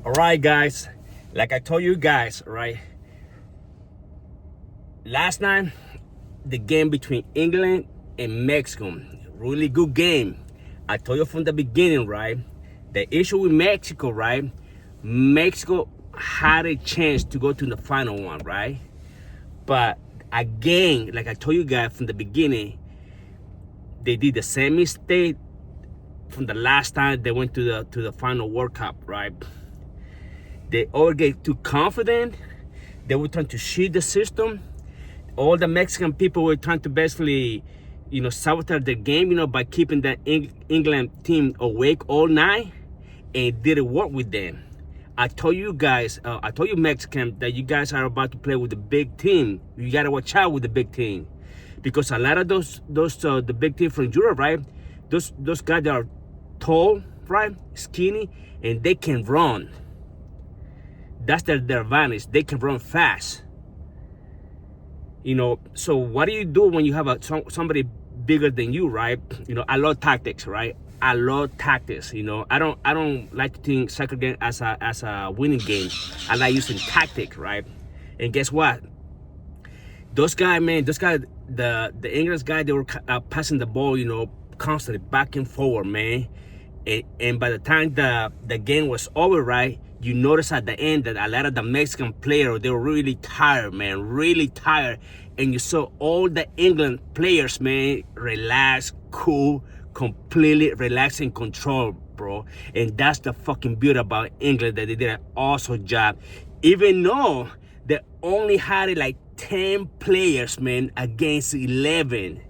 All right, guys. Like I told you guys, right? Last night, the game between England and Mexico, really good game. I told you from the beginning, right? The issue with Mexico, right? Mexico had a chance to go to the final one, right? But again, like I told you guys from the beginning, they did the same mistake from the last time they went to the final World Cup, right? They all get too confident. They were trying to cheat the system. All the Mexican people were trying to basically, sabotage the game, by keeping the England team awake all night, and it didn't work with them. I told you guys, I told you Mexican that you guys are about to play with the big team. You gotta watch out with the big team, because a lot of those the big team from Europe, right? Those guys that are tall, right, skinny, and they can run. That's their advantage. They can run fast. So what do you do when you have somebody bigger than you, right? I love tactics, right? I love tactics. I don't like to think soccer game as a winning game. I like using tactics, right? And guess what? Those guys, the English guy, they were passing the ball, constantly back and forward, man. And by the time the game was over, right, you notice at the end that a lot of the Mexican players, they were really tired, man, really tired. And you saw all the England players, man, relax, cool, completely relaxed in control, bro. And that's the fucking beauty about England, that they did an awesome job. Even though they only had like 10 players, man, against 11.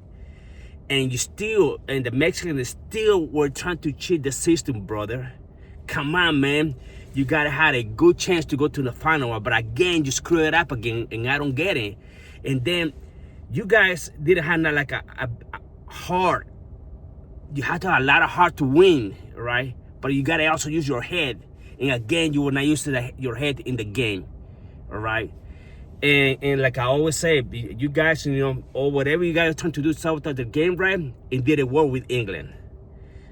And the Mexicans still were trying to cheat the system, brother. Come on, man. You gotta have a good chance to go to the final one, but again, you screw it up again, and I don't get it. And then you guys didn't have like a heart. You had to have a lot of heart to win, right? But you gotta also use your head. And again, you were not used to your head in the game, all right? And like I always say, you guys, or whatever you guys are trying to do, sabotage the game, right? It didn't work with England.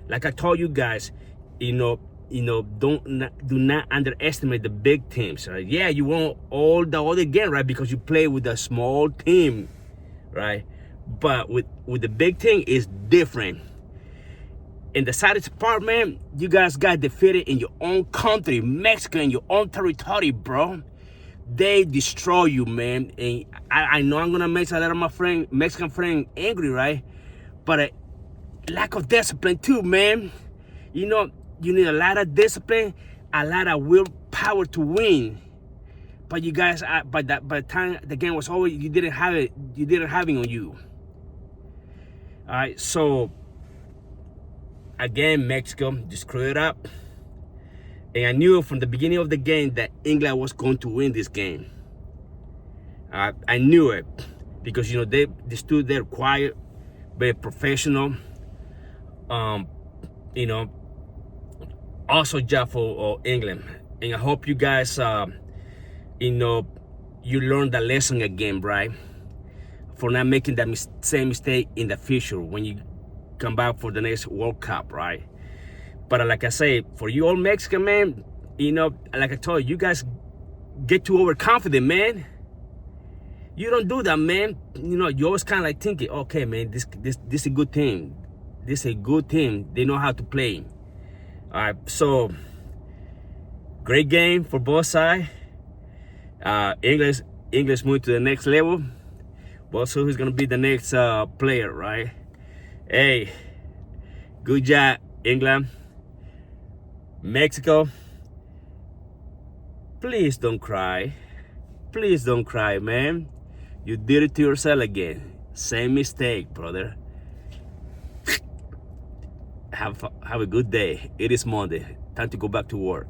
Like I told you guys, do not underestimate the big teams, right? Yeah, you won all the other game, right? Because you play with a small team, right? But with the big team, it's different. And the saddest part, man, you guys got defeated in your own country, Mexico, in your own territory, bro. They destroy you, man. And I know I'm gonna make a lot of my Mexican friend angry, right? But a lack of discipline too, man. You need a lot of discipline, a lot of willpower to win. But you guys, by the time the game was over, you didn't have it. You didn't have it on you. All right, so again, Mexico just screwed it up. And I knew from the beginning of the game that England was going to win this game. I knew it because they stood there quiet, very professional. Also job for England. And I hope you guys, you learned the lesson again, right? For not making that same mistake in the future when you come back for the next World Cup, right? But like I say, for you all Mexican, man, like I told you, you guys get too overconfident, man. You don't do that, man. You always kind of like thinking, okay, man, this is a good team. This is a good team. They know how to play. All right, so great game for both sides. English moved to the next level. But also, who's gonna be the next player, right? Hey, good job, England. Mexico, please don't cry. Please don't cry, man. You did it to yourself again. Same mistake, brother. Have a good day. It is Monday. Time to go back to work.